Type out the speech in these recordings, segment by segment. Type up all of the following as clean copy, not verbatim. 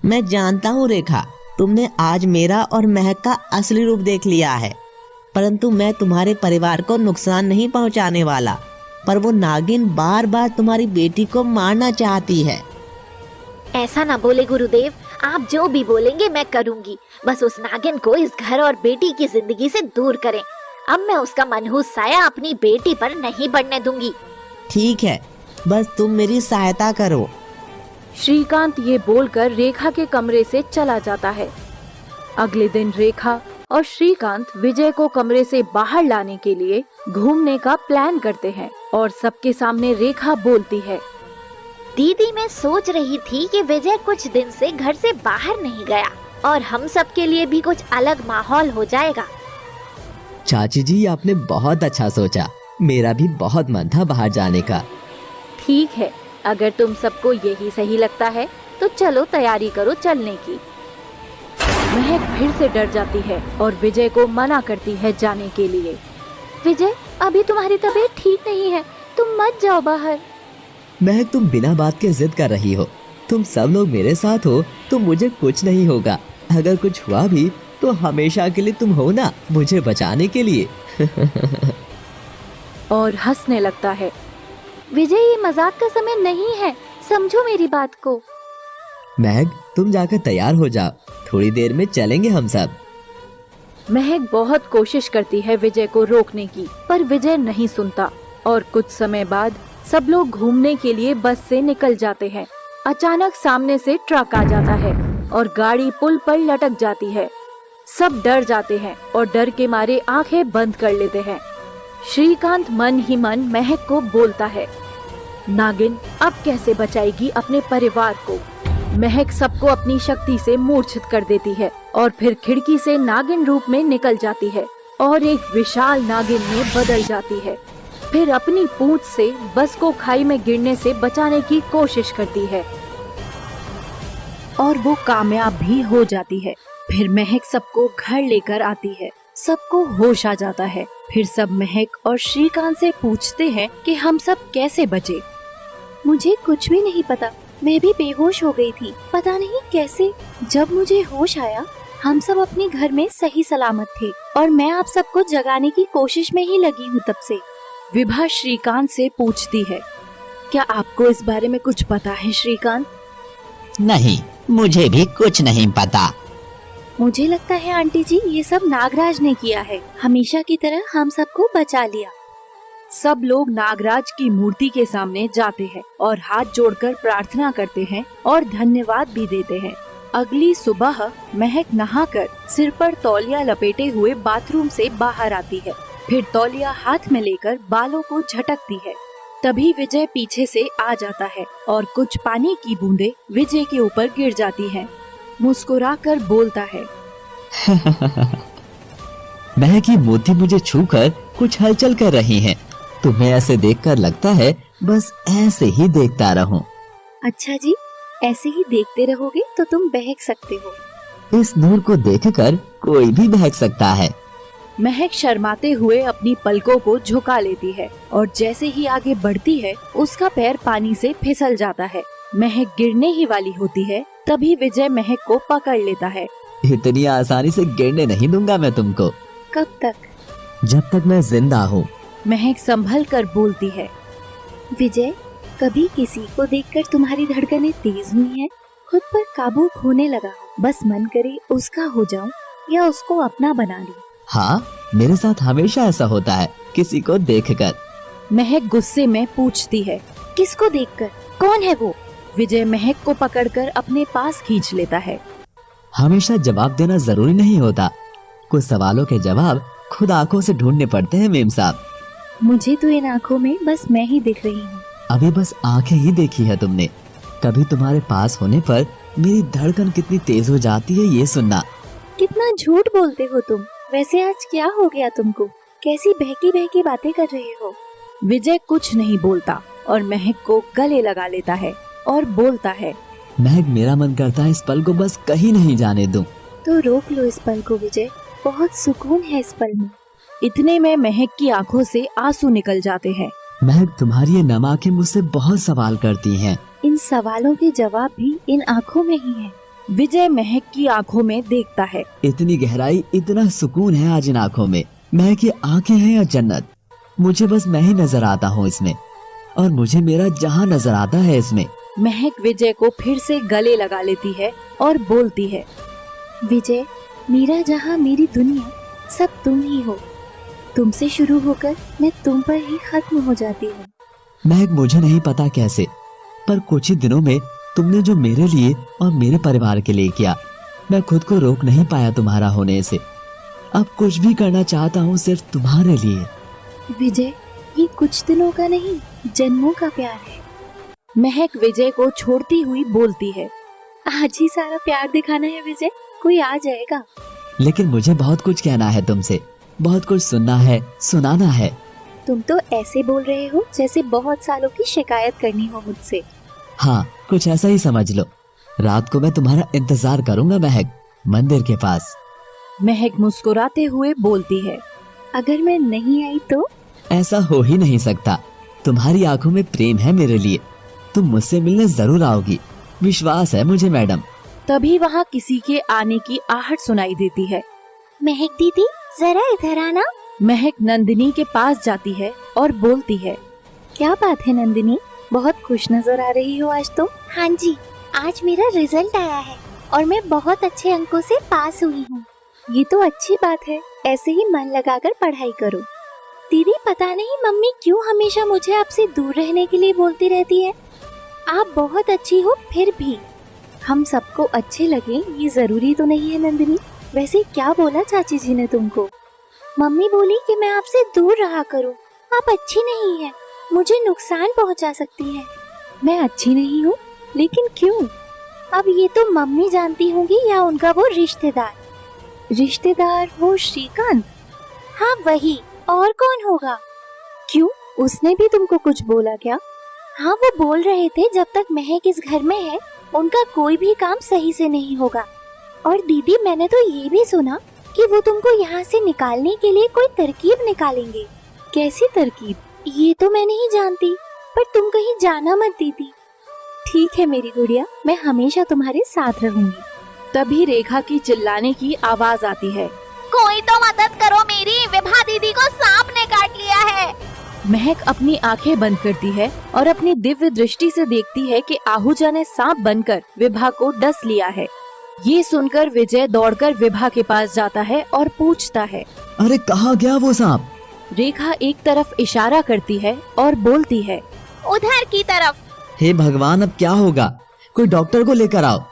मैं जानता हूँ रेखा, तुमने आज मेरा और महक का असली रूप देख लिया है, परंतु मैं तुम्हारे परिवार को नुकसान नहीं पहुँचाने वाला। पर वो नागिन बार बार तुम्हारी बेटी को मारना चाहती है। ऐसा ना बोले गुरुदेव, आप जो भी बोलेंगे मैं करूंगी। बस उस नागिन को इस घर और बेटी की जिंदगी से दूर करें। अब मैं उसका मनहूस साया अपनी बेटी पर नहीं पड़ने दूंगी। ठीक है, बस तुम मेरी सहायता करो। श्रीकांत ये बोलकर रेखा के कमरे से चला जाता है। अगले दिन रेखा और श्रीकांत विजय को कमरे से बाहर लाने के लिए घूमने का प्लान करते हैं और सबके सामने रेखा बोलती है, दीदी मैं सोच रही थी कि विजय कुछ दिन से घर से बाहर नहीं गया और हम सब के लिए भी कुछ अलग माहौल हो जाएगा। चाची जी, आपने बहुत अच्छा सोचा। मेरा भी बहुत मन था बाहर जाने का। ठीक है, अगर तुम सबको यही सही लगता है तो चलो तैयारी करो चलने की। महक फिर से डर जाती है और विजय को मना करती है जाने के लिए। विजय, अभी तुम्हारी तबीयत ठीक नहीं है, तुम मत जाओ बाहर। महक, तुम बिना बात के जिद कर रही हो। तुम सब लोग मेरे साथ हो तो मुझे कुछ नहीं होगा। अगर कुछ हुआ भी तो हमेशा के लिए तुम हो ना, मुझे बचाने के लिए। और हंसने लगता है। विजय, ये मजाक का समय नहीं है, समझो मेरी बात को। महक, तुम जाकर तैयार हो जाओ, थोड़ी देर में चलेंगे हम सब। महक बहुत कोशिश करती है विजय को रोकने की, पर विजय नहीं सुनता और कुछ समय बाद सब लोग घूमने के लिए बस से निकल जाते हैं। अचानक सामने से ट्रक आ जाता है और गाड़ी पुल पर लटक जाती है। सब डर जाते हैं और डर के मारे आंखें बंद कर लेते हैं। श्रीकांत मन ही मन महक को बोलता है, नागिन अब कैसे बचाएगी अपने परिवार को। महक सबको अपनी शक्ति से मूर्छित कर देती है और फिर खिड़की से नागिन रूप में निकल जाती है और एक विशाल नागिन में बदल जाती है। फिर अपनी पूंछ से बस को खाई में गिरने से बचाने की कोशिश करती है और वो कामयाब भी हो जाती है। फिर महक सबको घर लेकर आती है। सबको होश आ जाता है। फिर सब महक और श्रीकांत से पूछते हैं कि हम सब कैसे बचे। मुझे कुछ भी नहीं पता, मैं भी बेहोश हो गई थी, पता नहीं कैसे। जब मुझे होश आया हम सब अपने घर में सही सलामत थे और मैं आप सबको जगाने की कोशिश में ही लगी हूँ तब से। विभा श्रीकांत से पूछती है, क्या आपको इस बारे में कुछ पता है श्रीकांत? नहीं, मुझे भी कुछ नहीं पता। मुझे लगता है आंटी जी ये सब नागराज ने किया है, हमेशा की तरह हम सबको बचा लिया। सब लोग नागराज की मूर्ति के सामने जाते हैं और हाथ जोड़कर प्रार्थना करते हैं और धन्यवाद भी देते हैं। अगली सुबह महक नहाकर सिर पर तौलिया लपेटे हुए बाथरूम से बाहर आती है। फिर तौलिया हाथ में लेकर बालों को झटकती है। तभी विजय पीछे से आ जाता है और कुछ पानी की बूंदें विजय के ऊपर गिर जाती हैं। मुस्कुराकर बोलता है, महक की मूर्ति मुझे छूकर कुछ हलचल कर रही है। तुम्हें ऐसे देखकर लगता है बस ऐसे ही देखता रहूं। अच्छा जी, ऐसे ही देखते रहोगे तो तुम बहक सकते हो। इस नूर को देखकर कोई भी बहक सकता है। महक शर्माते हुए अपनी पलकों को झुका लेती है और जैसे ही आगे बढ़ती है उसका पैर पानी से फिसल जाता है। महक गिरने ही वाली होती है, तभी विजय महक को पकड़ लेता है। इतनी आसानी से गिरने नहीं दूंगा मैं तुमको। कब तक? जब तक मैं जिंदा हूँ। महक संभल कर बोलती है, विजय, कभी किसी को देखकर तुम्हारी धड़कनें तेज हुई हैं? खुद पर काबू खोने लगा हो, बस मन करे उसका हो जाऊं या उसको अपना बना लूं। हाँ, मेरे साथ हमेशा ऐसा होता है, किसी को देखकर। महक गुस्से में पूछती है, किसको देखकर? कौन है वो? विजय महक को पकड़कर अपने पास खींच लेता है। हमेशा जवाब देना जरूरी नहीं होता, कुछ सवालों के जवाब खुद आंखों से ढूंढने पड़ते हैं मेम साहब। मुझे तो इन आँखों में बस मैं ही दिख रही हूँ। अभी बस आंखें ही देखी है तुमने, कभी तुम्हारे पास होने पर मेरी धड़कन कितनी तेज हो जाती है ये सुनना। कितना झूठ बोलते हो तुम। वैसे आज क्या हो गया तुमको? कैसी बहकी बहकी बातें कर रहे हो? विजय कुछ नहीं बोलता और महक को गले लगा लेता है और बोलता है, महक, मेरा मन करता है इस पल को बस कहीं नहीं जाने दूं। तो रोक लो इस पल को विजय, बहुत सुकून है इस पल में। इतने में महक की आंखों से आंसू निकल जाते हैं। महक, तुम्हारी ये नम आंखें मुझसे बहुत सवाल करती हैं। इन सवालों के जवाब भी इन आँखों में ही है। विजय महक की आंखों में देखता है। इतनी गहराई, इतना सुकून है आज इन आंखों में। महक की आंखें हैं या जन्नत, मुझे बस मैं ही नजर आता हूँ इसमें, और मुझे मेरा जहाँ नजर आता है इसमें। महक विजय को फिर से गले लगा लेती है और बोलती है, विजय, मेरा जहाँ, मेरी दुनिया, सब तुम ही हो। तुमसे शुरू होकर मैं तुम पर ही खत्म हो जाती हूँ। महक, मुझे नहीं पता कैसे, पर कुछ ही दिनों में तुमने जो मेरे लिए और मेरे परिवार के लिए किया, मैं खुद को रोक नहीं पाया तुम्हारा होने से। अब कुछ भी करना चाहता हूँ सिर्फ तुम्हारे लिए। विजय, ये कुछ दिनों का नहीं, जन्मों का प्यार है। महक विजय को छोड़ती हुई बोलती है, आज ही सारा प्यार दिखाना है विजय, कोई आ जाएगा। लेकिन मुझे बहुत कुछ कहना है तुमसे, बहुत कुछ सुनना है, सुनाना है। तुम तो ऐसे बोल रहे हो जैसे बहुत सालों की शिकायत करनी हो मुझसे। हाँ, कुछ ऐसा ही समझ लो। रात को मैं तुम्हारा इंतजार करूंगा महक, मंदिर के पास। महक मुस्कुराते हुए बोलती है, अगर मैं नहीं आई तो? ऐसा हो ही नहीं सकता। तुम्हारी आंखों में प्रेम है मेरे लिए, तुम मुझसे मिलने जरूर आओगी, विश्वास है मुझे मैडम। तभी वहाँ किसी के आने की आहट सुनाई देती है। महक दीदी, जरा इधर आना। महक नंदिनी के पास जाती है और बोलती है, क्या बात है नंदिनी, बहुत खुश नजर आ रही हो आज तो। हाँ जी, आज मेरा रिजल्ट आया है और मैं बहुत अच्छे अंकों से पास हुई हूँ। ये तो अच्छी बात है, ऐसे ही मन लगाकर पढ़ाई करो। दीदी, पता नहीं मम्मी क्यों हमेशा मुझे आपसे दूर रहने के लिए बोलती रहती है। आप बहुत अच्छी हो, फिर भी हम सबको अच्छे लगे ये जरूरी तो नहीं है नंदिनी। वैसे क्या बोला चाची जी ने तुमको? मम्मी बोली कि मैं आपसे दूर रहा करूं। आप अच्छी नहीं हैं, मुझे नुकसान पहुंचा सकती हैं। मैं अच्छी नहीं हूँ, लेकिन क्यों? अब ये तो मम्मी जानती होंगी या उनका वो रिश्तेदार। रिश्तेदार, वो श्रीकांत? हाँ वही, और कौन होगा? क्यों, उसने भी तुमको कुछ बोला क्या? हाँ, वो बोल रहे थे जब तक महक इस घर में है उनका कोई भी काम सही से नहीं होगा। और दीदी, मैंने तो ये भी सुना कि वो तुमको यहाँ से निकालने के लिए कोई तरकीब निकालेंगे। कैसी तरकीब? ये तो मैं नहीं जानती, पर तुम कहीं जाना मत दीदी। ठीक है मेरी गुड़िया, मैं हमेशा तुम्हारे साथ रहूंगी। तभी रेखा की चिल्लाने की आवाज आती है, कोई तो मदद करो मेरी, विभा दीदी को सांप ने काट लिया है। महक अपनी आंखें बंद करती है और अपनी दिव्य दृष्टि से देखती है कि आहूजा ने सांप बनकर विभा को डस लिया है। ये सुनकर विजय दौड़कर विभा के पास जाता है और पूछता है, अरे कहाँ गया वो सांप? रेखा एक तरफ इशारा करती है और बोलती है, उधर की तरफ। हे भगवान, अब क्या होगा? कोई डॉक्टर को लेकर आओ।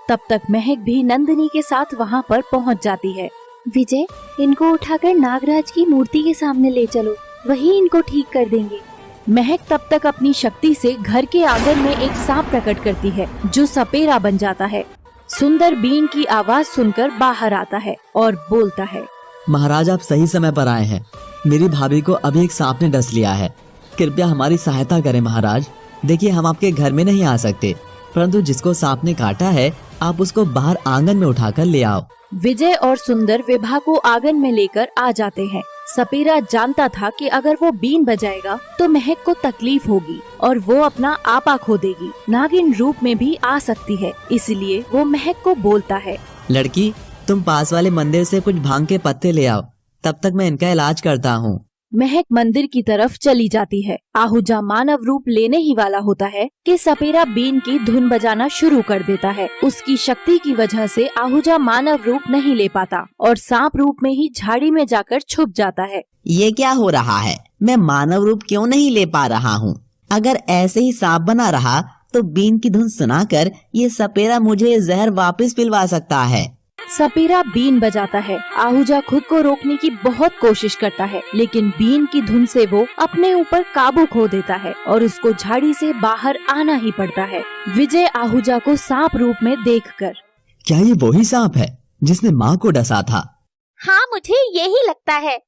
तब तक महक भी नंदिनी के साथ वहाँ पर पहुँच जाती है। विजय, इनको उठाकर नागराज की मूर्ति के सामने ले चलो, वही इनको ठीक कर देंगे। महक तब तक अपनी शक्ति से घर के आंगन में एक सांप प्रकट करती है जो सपेरा बन जाता है। सुंदर बीन की आवाज सुनकर बाहर आता है और बोलता है, महाराज, आप सही समय पर आए हैं। मेरी भाभी को अभी एक सांप ने डस लिया है, कृपया हमारी सहायता करें महाराज। देखिए, हम आपके घर में नहीं आ सकते, परंतु जिसको सांप ने काटा है आप उसको बाहर आंगन में उठाकर ले आओ। विजय और सुंदर विभा को आंगन में लेकर आ जाते हैं। सपेरा जानता था कि अगर वो बीन बजाएगा तो महक को तकलीफ होगी और वो अपना आपा खो देगी, नागिन रूप में भी आ सकती है। इसलिए वो महक को बोलता है, लड़की, तुम पास वाले मंदिर से कुछ भांग के पत्ते ले आओ, तब तक मैं इनका इलाज करता हूँ। महक मंदिर की तरफ चली जाती है। आहूजा मानव रूप लेने ही वाला होता है कि सपेरा बीन की धुन बजाना शुरू कर देता है। उसकी शक्ति की वजह से आहूजा मानव रूप नहीं ले पाता और सांप रूप में ही झाड़ी में जाकर छुप जाता है। ये क्या हो रहा है? मैं मानव रूप क्यों नहीं ले पा रहा हूँ? अगर ऐसे ही सांप बना रहा तो बीन की धुन सुनाकर ये सपेरा मुझे जहर वापस पिलवा सकता है। सपेरा बीन बजाता है। आहूजा खुद को रोकने की बहुत कोशिश करता है, लेकिन बीन की धुन से वो अपने ऊपर काबू खो देता है और उसको झाड़ी से बाहर आना ही पड़ता है। विजय आहूजा को सांप रूप में देखकर, क्या ये वही सांप है जिसने माँ को डसा था? हाँ, मुझे यही लगता है।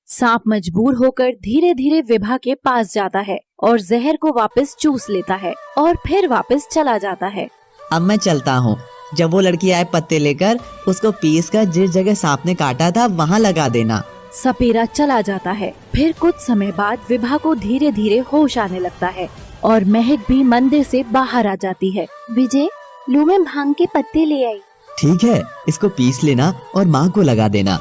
सांप मजबूर होकर धीरे धीरे विभा के पास जाता है और जहर को वापस चूस लेता है और फिर वापस चला जाता है। अब मैं चलता हूँ। जब वो लड़की आए पत्ते लेकर, उसको पीस कर जिस जगह सांप ने काटा था वहाँ लगा देना। सपेरा चला जाता है। फिर कुछ समय बाद विभा को धीरे धीरे होश आने लगता है और महक भी मंदिर से बाहर आ जाती है। विजय, लो मैं भांग के पत्ते ले आई। ठीक है, इसको पीस लेना और माँ को लगा देना।